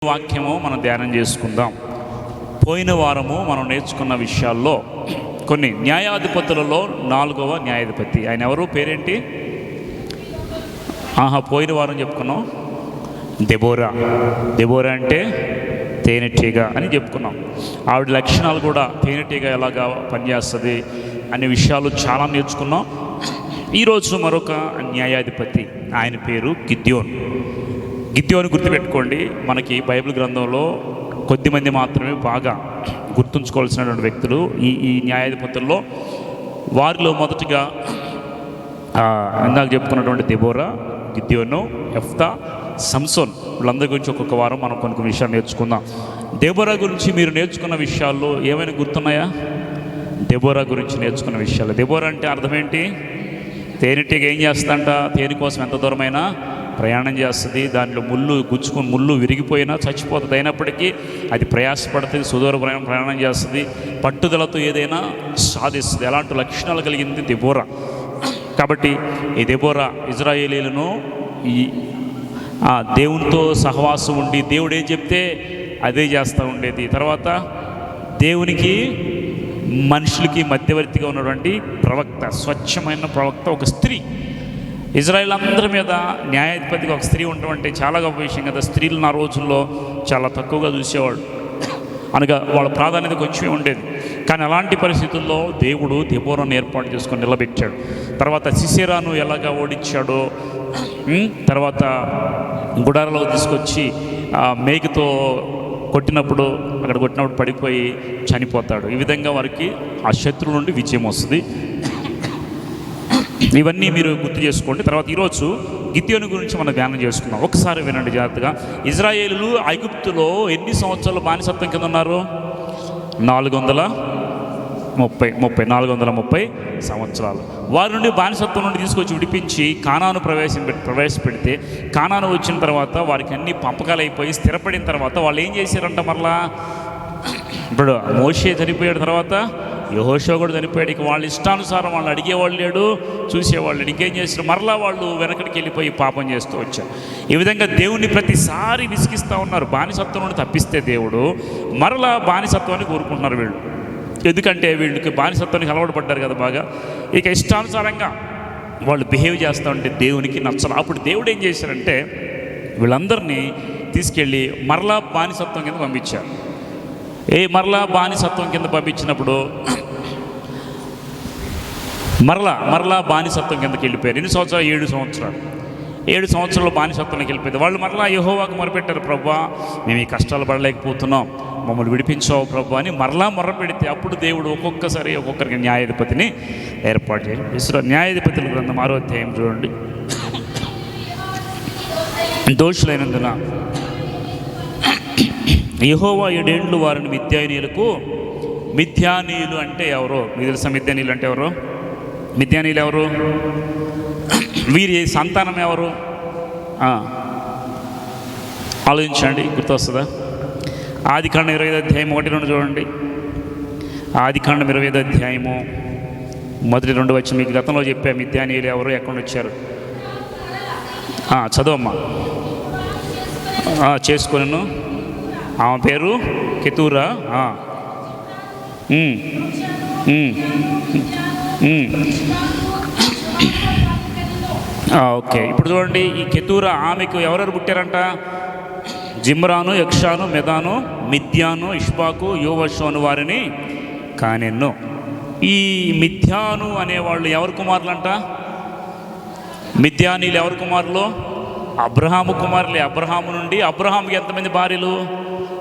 వాక్యము మనం ధ్యానం చేసుకుందాం. పోయిన వారము మనం నేర్చుకున్న విషయాల్లో కొన్ని న్యాయాధిపతులలో 4వ న్యాయాధిపతి ఆయన ఎవరు, పేరేంటి? పోయిన వారం చెప్పుకున్నాం దెబోరా. దెబోరా అంటే తేనెటీగ అని చెప్పుకున్నాం. ఆవిడ లక్షణాలు కూడా తేనెటీగ ఎలాగా పనిచేస్తుంది అనే విషయాలు చాలా నేర్చుకున్నాం. ఈరోజు మరొక న్యాయాధిపతి, ఆయన పేరు గిద్యోను. గిద్యోను గుర్తుపెట్టుకోండి, మనకి బైబిల్ గ్రంథంలో కొద్దిమంది మాత్రమే బాగా గుర్తుంచుకోవాల్సినటువంటి వ్యక్తులు ఈ న్యాయాధిపతుల్లో. వారిలో మొదటిగా ఇందాక చెప్పుకున్నటువంటి దెబోరా, గిద్యోను, యెఫ్తా, సంసోన్, వీళ్ళందరి గురించి ఒక్కొక్క వారం మనం కొన్ని విషయాలు నేర్చుకుందాం. దెబోరా గురించి మీరు నేర్చుకున్న విషయాల్లో ఏమైనా గుర్తున్నాయా? దెబోరా గురించి నేర్చుకున్న విషయాలు. దెబోరా అంటే అర్థం ఏంటి? తేనెటీగ ఏం చేస్తుందంట? తేనె కోసం ఎంత దూరమైనా ప్రయాణం చేస్తుంది. దాంట్లో ముళ్ళు విరిగిపోయినా చచ్చిపోతుంది. అయినప్పటికీ అది ప్రయాసపడుతుంది, సుదూర ప్రయాణం చేస్తుంది, పట్టుదలతో ఏదైనా సాధిస్తుంది. అలాంటి లక్షణాలు కలిగింది దెబోరా. కాబట్టి ఈ దెబోరా ఇజ్రాయేలీలను ఈ దేవునితో సహవాసం ఉండి దేవుడు ఏం చెప్తే అదే చేస్తూ ఉండేది. తర్వాత దేవునికి మనుషులకి మధ్యవర్తిగా ఉన్నటువంటి ప్రవక్త, స్వచ్ఛమైన ప్రవక్త, ఒక స్త్రీ. ఇజ్రాయేల్ అందరి మీద న్యాయాధిపతిగా ఒక స్త్రీ ఉండటం అంటే చాలా గొప్ప విషయం కదా. స్త్రీలను ఆ రోజుల్లో చాలా తక్కువగా చూసేవాడు, అనగా వాళ్ళ ప్రాధాన్యత కొంచెమే ఉండేది. కానీ అలాంటి పరిస్థితుల్లో దేవుడు దెబోరాను ఏర్పాటు చేసుకొని నిలబెట్టాడు. తర్వాత సిసెరాను ఎలాగా ఓడించాడో, తర్వాత గుడారలో తీసుకొచ్చి మేకతో కొట్టినప్పుడు పడిపోయి చనిపోతాడు. ఈ విధంగా వారికి ఆ శత్రువు నుండి విజయం వస్తుంది. ఇవన్నీ మీరు గుర్తు చేసుకోండి. తర్వాత ఈరోజు గిద్యోను గురించి మనం ధ్యానం చేసుకున్నాం. ఒకసారి వినండి జాగ్రత్తగా. ఇజ్రాయేలు ఐగుప్తులో ఎన్ని సంవత్సరాలు బానిసత్వం కింద ఉన్నారు? 430 సంవత్సరాలు. వారి నుండి బానిసత్వం నుండి తీసుకొచ్చి విడిపించి కానాను ప్రవేశపెడితే, కానాను వచ్చిన తర్వాత వారికి అన్ని పంపకాలు అయిపోయి స్థిరపడిన తర్వాత వాళ్ళు ఏం చేశారంట? మరలా ఇప్పుడు మోషే చనిపోయాడు, తర్వాత యెహోషువ కూడా చనిపోయాడు. ఇక వాళ్ళ ఇష్టానుసారం వాళ్ళు అడిగేవాళ్ళు లేడు, చూసేవాళ్ళు. ఇంకేం చేస్తారు? మరలా వాళ్ళు వెనకడికి వెళ్ళిపోయి పాపం చేస్తూ వచ్చారు. ఈ విధంగా దేవుణ్ణి ప్రతిసారి విసిగిస్తూ ఉన్నారు. బానిసత్వం నుండి తప్పిస్తే దేవుడు మరలా బానిసత్వాన్ని కోరుకుంటున్నారు వీళ్ళు. ఎందుకంటే వీళ్ళకి బానిసత్వానికి అలవాటు పడ్డారు కదా బాగా. ఇక ఇష్టానుసారంగా వాళ్ళు బిహేవ్ చేస్తూ ఉంటే దేవునికి నచ్చలు. అప్పుడు దేవుడు ఏం చేశారంటే వీళ్ళందరినీ తీసుకెళ్ళి మరలా బానిసత్వం కింద పంపించారు. మరలా బానిసత్వం కింద పంపించినప్పుడు మరలా బానిసత్వం కిందకి వెళ్ళిపోయారు. ఎన్ని సంవత్సరాలు? 7 సంవత్సరాలు బానిసత్వానికి వెళ్ళిపోయింది. వాళ్ళు మరలా యెహోవాకు మొరపెట్టారు, ప్రభువా మేము ఈ కష్టాలు పడలేకపోతున్నాం, మమ్మల్ని విడిపించావు ప్రభు అని మరలా మొరపెడితే అప్పుడు దేవుడు ఒక్కొక్కరికి న్యాయాధిపతిని ఏర్పాటు చేయాలి. న్యాయాధిపతుల గ్రంథం 6వ అధ్యాయం చూడండి. దోషులైనందున యెహోవా 7 ఏండ్లు వారిని మిద్యానీయులు అంటే ఎవరో మీకు తెలుసా? మిద్యానీయులు అంటే ఎవరు? మిద్యానీయులు ఎవరు? వీరి సంతానం ఎవరు? ఆలోచించండి, గుర్తొస్తుందా? ఆదికాండం 25వ అధ్యాయం 1-2 చూడండి. ఆదికాండం 25వ అధ్యాయము 1-2 వచ్చి మీకు గతంలో చెప్పా మిద్యానీయులు ఎవరు, ఎక్కడ వచ్చారు. చదవమ్మా. చేసుకున్నాను. ఆమె పేరు కెతూరా. ఓకే, ఇప్పుడు చూడండి. ఈ కెతూరా ఆమెకు ఎవరెవరు పుట్టారంట? జిమ్రాను, యక్షాను, మెదాను, మిద్యాను, ఇష్బాకు, యోవషు అను వారిని కానెన్ను. ఈ మిద్యాను అనేవాళ్ళు ఎవరి కుమారులంట? మిద్యానీలు ఎవరి కుమారులు? అబ్రహాము కుమారులే. అబ్రహాము నుండి అబ్రహాముకి ఎంతమంది భార్యలు?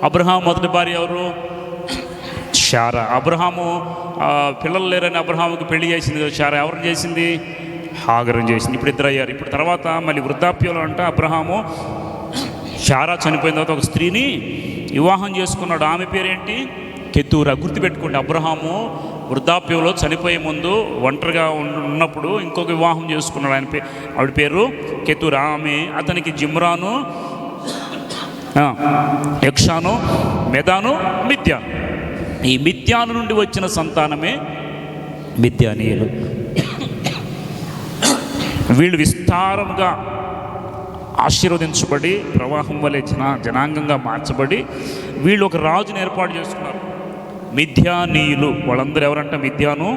అబ్రహాము మొదటి భార్య ఎవరు? శారా. అబ్రహాము పిల్లలు లేరని అబ్రహాముకి పెళ్లి చేసింది శారా. ఎవరిని చేసింది? హాగరుని చేసింది. ఇప్పుడు 2 అయ్యారు. ఇప్పుడు తర్వాత మళ్ళీ వృద్ధాప్యంలో అంట అబ్రహాము శారా చనిపోయిన తర్వాత ఒక స్త్రీని వివాహం చేసుకున్నాడు. ఆమె పేరేంటి? కెతూరా. గుర్తుపెట్టుకోండి, అబ్రహాము వృద్ధాప్యంలో చనిపోయే ముందు ఒంటరిగా ఉన్నప్పుడు ఇంకొక వివాహం చేసుకున్నాడు. ఆవిడ పేరు కెతూరా. అతనికి జిమ్రాను, యక్షాను, మెదాను, మిద్యాను. ఈ మిద్యాను నుండి వచ్చిన సంతానమే మిద్యానీయులు. వీళ్ళు విస్తారంగా ఆశీర్వదించబడి ప్రవాహం వలె జనాంగంగా మార్చబడి వీళ్ళు ఒక రాజుని ఏర్పాటు చేసుకున్నారు. మిద్యానీయులు, వాళ్ళందరూ ఎవరంటే మిద్యాను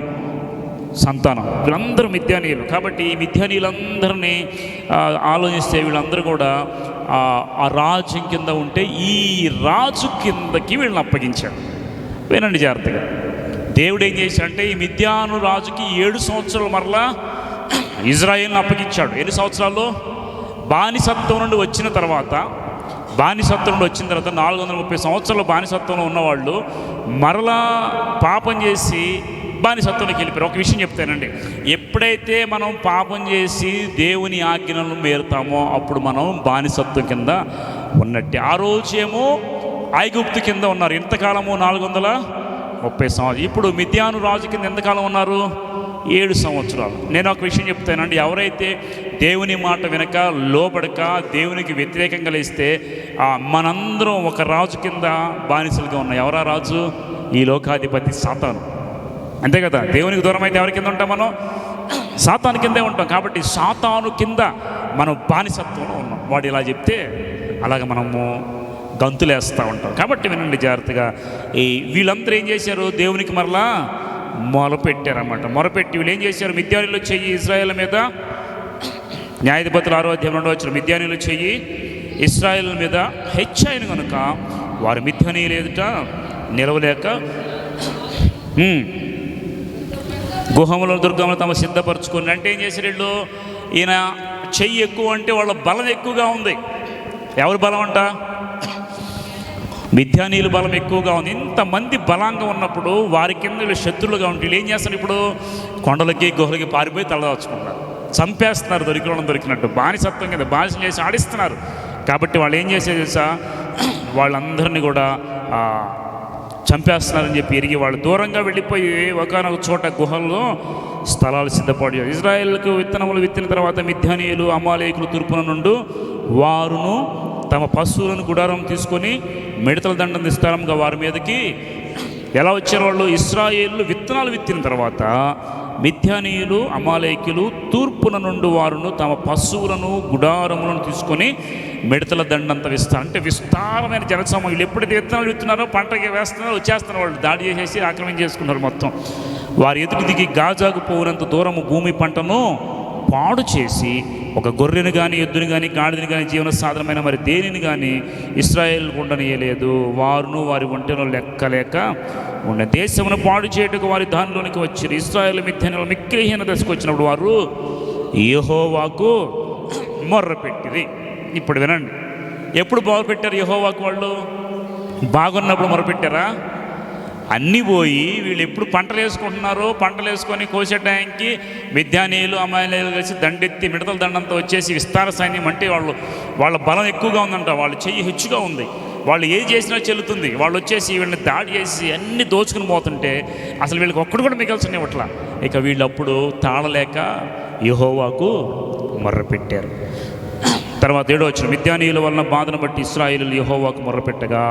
సంతానం, వీళ్ళందరూ మిద్యానీయులు. కాబట్టి ఈ మిద్యానీయులందరినీ ఆలోచిస్తే వీళ్ళందరూ కూడా ఆ రాజు కింద ఉంటే ఈ రాజు కిందకి వీళ్ళని అప్పగించాడు. వినండి జాగ్రత్తగా. దేవుడు ఏం చేశాడంటే ఈ మిద్యాను రాజుకి 7 సంవత్సరాలు మరలా ఇజ్రాయేల్ని అప్పగించాడు. ఎన్ని సంవత్సరాలు? బానిసత్వం నుండి వచ్చిన తర్వాత 430 సంవత్సరాలు బానిసత్వంలో ఉన్నవాళ్ళు మరలా పాపం చేసి బానిసత్వంలోకి వెళ్ళిపోయారు. ఒక విషయం చెప్తానండి, ఎప్పుడైతే మనం పాపం చేసి దేవుని ఆజ్ఞలను మేరుతామో అప్పుడు మనం బానిసత్వం కింద ఉన్నట్టే. ఆ రోజేమో ఐగుప్తు కింద ఉన్నారు ఎంతకాలము? 430 సంవత్సరాలు. ఇప్పుడు మిద్యాను రాజు కింద ఎంతకాలం ఉన్నారు? 7 సంవత్సరాలు. నేను ఒక విషయం చెప్తానండి, ఎవరైతే దేవుని మాట వినక లోబడక దేవునికి వ్యతిరేకంగా లేస్తే మనందరం ఒక రాజు కింద బానిసలుగా ఉన్నాం. ఎవరా రాజు? ఈ లోకాధిపతి సాతాను. అంతే కదా. దేవునికి దూరం అయితే ఎవరి కింద ఉంటాం? మనం సాతాను కిందే ఉంటాం. కాబట్టి సాతాను కింద మనం బానిసత్వంలో ఉన్నాం. వాడు ఇలా చెప్తే అలాగ మనము గంతులేస్తూ ఉంటాం. కాబట్టి వినండి జాగ్రత్తగా. వీళ్ళందరూ ఏం చేశారు? దేవునికి మరలా మొరపెట్టారన్నమాట. మొరపెట్టి వీళ్ళు ఏం చేశారు? మిద్యానీయులు చెయ్యి ఇశ్రాయేల్ మీద, న్యాయాధిపతులు 6వ అధ్యాయం 2వ వచనం, మిద్యానీయులు చెయ్యి ఇశ్రాయేల్ మీద హెచ్చైన కనుక వారు మిద్యానీయులు ఎదుట నిలవలేక గుహములో దుర్గములు తమ సిద్ధపరచుకుని. అంటే ఏం చేశారు వీళ్ళు? ఈయన చెయ్యి ఎక్కువ అంటే వాళ్ళ బలం ఎక్కువగా ఉంది. ఎవరి బలం అంట? మిద్యానీయుల బలం ఎక్కువగా ఉంది. ఇంతమంది బలంగా ఉన్నప్పుడు వారి కింద వీళ్ళు శత్రులుగా ఉంటే వీళ్ళు ఏం చేస్తారు? ఇప్పుడు కొండలకి గుహలకి పారిపోయి తలదాచుకుంటారు, చంపేస్తున్నారు, దొరికినట్టు బానిసత్వం కింద బానిసలు చేసి ఆడిస్తున్నారు. కాబట్టి వాళ్ళు ఏం చేసేది తెలుసా? వాళ్ళందరినీ కూడా చంపేస్తున్నారని చెప్పి ఎరిగి వాళ్ళు దూరంగా వెళ్ళిపోయి ఒకనొక చోట గుహల్లో స్థలాలు సిద్ధపాటు చేశారు. ఇజ్రాయేల్కు విత్తనములు విత్తిన తర్వాత మిద్యానీయులు అమాలేకులు తూర్పున నుండి వారును తమ పశువులను గుడారం తీసుకొని మిడతల దండం విస్తారంగా వారి మీదకి ఎలా వచ్చారు? వాళ్ళు ఇశ్రాయేలు విత్తనాలు విత్తిన తర్వాత మిద్యానీయులు అమాలేకులు తూర్పున నుండి వారును తమ పశువులను గుడారములను తీసుకొని మిడతల దండంత విస్తారం. అంటే విస్తారమైన జనసమూహం. వీళ్ళు ఎప్పుడైతే విత్తనాలు విత్తున్నారో పంటకి వేస్తున్నారో వచ్చేస్తున్నారు. వాళ్ళు దాడి చేసేసి ఆక్రమణ చేసుకున్నారు మొత్తం. వారి ఎదుటి దిగి గాజాకు పోయినంత దూరము భూమి పంటను పాడు చేసి ఒక గొర్రెను కానీ ఎద్దుని కానీ గాడిదని కానీ జీవన సాధనమైన మరి దేనిని కానీ ఇశ్రాయేల్ ఉండనీయలేదు. వారును వారి ఒంటెను లెక్కలేక ఉన్న దేశమును పాడు చేయుటకు వారి దానిలోనికి వచ్చారు. ఇశ్రాయేల్ మిథ్యానీయులు మిక్కిలిహీన దశకు వచ్చినప్పుడు వారు యెహోవాకు మొర్రపెట్టిరి. ఇప్పుడు వినండి, ఎప్పుడు మొరపెట్టారు యెహోవాకు? వాళ్ళు బాగున్నప్పుడు మొరపెట్టారా? అన్నీ పోయి వీళ్ళు ఎప్పుడు పంటలు వేసుకుంటున్నారో పంటలు వేసుకొని కోసే టైంకి మిద్యానీయులు అమాలేకులు కలిసి దండెత్తి మిడతల దండంతో వచ్చేసి విస్తార సైన్యం. అంటే వాళ్ళ బలం ఎక్కువగా ఉందంట, వాళ్ళ చెయ్యి హెచ్చుగా ఉంది, వాళ్ళు ఏది చేసినా చెల్లుతుంది. వాళ్ళు వచ్చేసి వీళ్ళని దాడి చేసి అన్నీ దోచుకుని పోతుంటే అసలు వీళ్ళకి ఒక్కడు కూడా మిగల్చని ఇవ్వట్లా. ఇక వీళ్ళప్పుడు తాళలేక యెహోవాకు మొర్రపెట్టారు. తర్వాత 7వ వచనం, మిద్యానీయుల వలన బాధను బట్టి ఇశ్రాయేలీయులు యెహోవాకు మొర్రపెట్టగా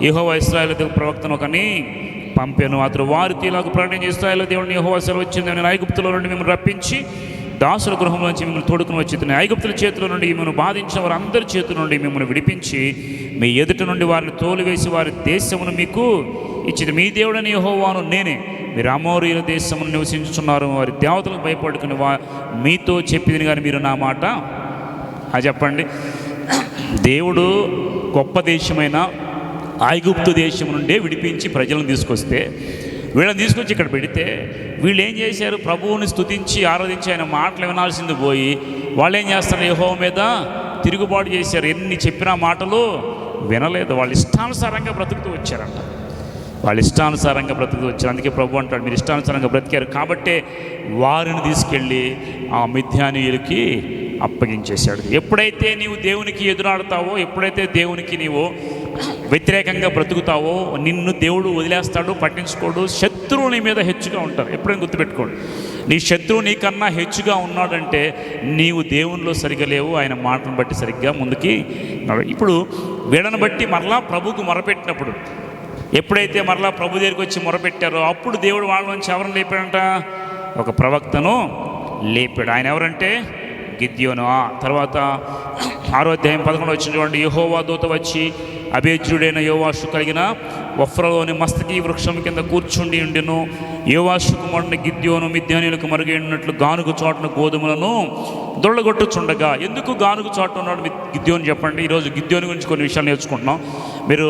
యెహోవా ఇశ్రాయేలు ప్రవక్తను ఒకని పంపాను. అతడు వారితో ఇలాగ ప్రకటన చేసి, ఇశ్రాయేలు దేవుడిని యెహోవా సెలవు వచ్చింది, నేను ఐగుప్తులో నుండి మిమ్మల్ని రప్పించి దాసుల గృహంలో నుంచి మిమ్మల్ని తోడుకుని వచ్చి ఐగుప్తుల చేతుల నుండి మిమ్మల్ని బాధించిన వారందరి చేతుల నుండి మిమ్మల్ని విడిపించి మీ ఎదుట నుండి వారిని తోలివేసి వారి దేశమును మీకు ఇచ్చింది. మీ దేవుడని యెహోవాను నేనే. మీరు అమోరీయుల దేశమును నివసించుచున్నారు, వారి దేవతలకు భయపడుకుని మీతో చెప్పింది కానీ మీరు నా మాట చెప్పండి. దేవుడు గొప్ప దేశమైన ఐగుప్తు దేశం నుండే విడిపించి ప్రజలను తీసుకొస్తే వీళ్ళని తీసుకొచ్చి ఇక్కడ పెడితే వీళ్ళు ఏం చేశారు? ప్రభువుని స్తుతించి ఆరాధించి ఆయన మాటలు వినాల్సింది పోయి వాళ్ళు ఏం చేస్తారు? యెహోవా మీద తిరుగుబాటు చేశారు. ఎన్ని చెప్పిన మాటలు వినలేదు. వాళ్ళు ఇష్టానుసారంగా బ్రతుకుతూ వచ్చారంట. వాళ్ళు ఇష్టానుసారంగా బ్రతుకుతూ వచ్చారు. అందుకే ప్రభు అంటాడు, మీరు ఇష్టానుసారంగా బ్రతికారు కాబట్టే వారిని తీసుకెళ్ళి ఆ మిద్యానీయులకి అప్పగించేశాడు. ఎప్పుడైతే నీవు దేవునికి ఎదురాడుతావో, ఎప్పుడైతే దేవునికి నీవు వ్యతిరేకంగా బ్రతుకుతావో నిన్ను దేవుడు వదిలేస్తాడు, పట్టించుకోడు. శత్రువు నీ మీద హెచ్చుగా ఉంటారు. ఎప్పుడైనా గుర్తుపెట్టుకోండి, నీ శత్రువు నీకన్నా హెచ్చుగా ఉన్నాడంటే నీవు దేవునిలో సరిగా లేవు, ఆయన మాటను బట్టి సరిగ్గా ముందుకి. ఇప్పుడు వీళ్ళని బట్టి మరలా ప్రభువుకు మొరపెట్టినప్పుడు, ఎప్పుడైతే మరలా ప్రభు దగ్గరికి వచ్చి మొరపెట్టారో అప్పుడు దేవుడు వాళ్ళ నుంచి ఎవరిని లేపాడంట? ఒక ప్రవక్తను లేపాడు. ఆయన ఎవరంటే గిద్యోను. తర్వాత 6వ అధ్యాయం 11 వచ్చిన చూడండి. యెహోవా దూత వచ్చి అబేజ్యుడైన యోవాషు కలిగిన ఒఫ్రలోని మస్తకి వృక్షం కింద కూర్చుండి ఉండెను. యోవాషు కుమారుని గిద్యోను మిద్యానీయులకు మరుగైనట్లు గానుగు చోటున గోధుమలను దొళ్ళగొట్టుచుండగా. ఎందుకు గానుగు చోట ఉన్నాడు గిద్యోను చెప్పండి. ఈరోజు గిద్యోని గురించి కొన్ని విషయాలు నేర్చుకుంటున్నాం. మీరు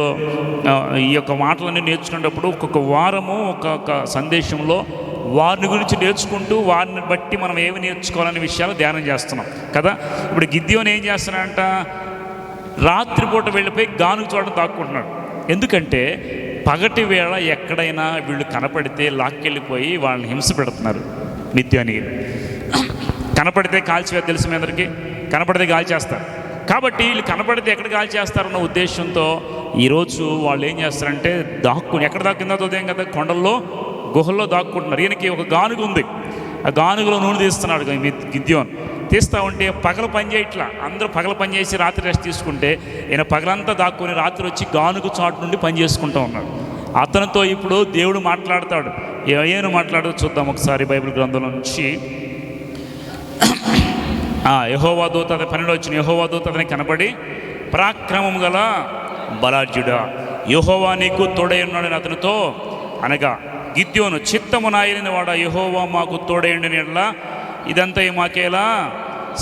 ఈ యొక్క మాటలన్నీ నేర్చుకునేటప్పుడు ఒక్కొక్క వారము ఒక్కొక్క సందేశంలో వారిని గురించి నేర్చుకుంటూ వారిని బట్టి మనం ఏమి నేర్చుకోవాలనే విషయాలు ధ్యానం చేస్తున్నాం కదా. ఇప్పుడు గిద్యోను ఏం చేస్తున్నాడంట, రాత్రిపూట వెళ్ళిపోయి గానుగు చోట దాక్కుంటున్నాడు. ఎందుకంటే పగటి వేళ ఎక్కడైనా వీళ్ళు కనపడితే లాక్కెళ్ళిపోయి వాళ్ళని హింస పెడుతున్నారు మిద్యానీయులు. కనపడితే కాల్చివేత తెలుసు మీ అందరికీ, కనపడితే గాలి చేస్తారు. కాబట్టి వీళ్ళు కనపడితే ఎక్కడ గాలి చేస్తారన్న ఉద్దేశంతో ఈరోజు వాళ్ళు ఏం చేస్తారంటే దాక్కుని, ఎక్కడ దాక్కుందో ఉదయం కదా, కొండల్లో గుహల్లో దాక్కుంటున్నారు. ఈయనకి ఒక గానుగు ఉంది, ఆ గానుగులో నూనె తీస్తున్నాడు గిద్యోను. తీస్తూ ఉంటే పగలు పని చేయట్లా, అందరూ పగలు పని చేసి రాత్రి రెస్ట్ తీసుకుంటే ఈయన పగలంతా దాక్కుని రాత్రి వచ్చి గానుగు చాటు నుండి పని చేసుకుంటూ ఉన్నాడు. అతనితో ఇప్పుడు దేవుడు మాట్లాడతాడు. ఏమైనా మాట్లాడదో చూద్దాం ఒకసారి బైబిల్ గ్రంథంలో నుంచి. యెహోవా దూత 12 వచ్చిన యెహోవా దూత అతనికి కనబడి, పరాక్రమం గల బలాఢ్యుడా, యెహోవా నీకు తోడై ఉన్నాడని అతనితో అనగా, గిద్యోను చిత్తము నాయని వాడా, యెహోవా మాకు తోడైండని ఎడల ఇదంతా మాకేలా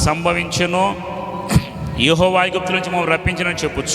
సంభవించెను, యెహోవా ఐగుప్తు నుంచి మమ్మల్ని రప్పించనని చెప్పొచ్చు.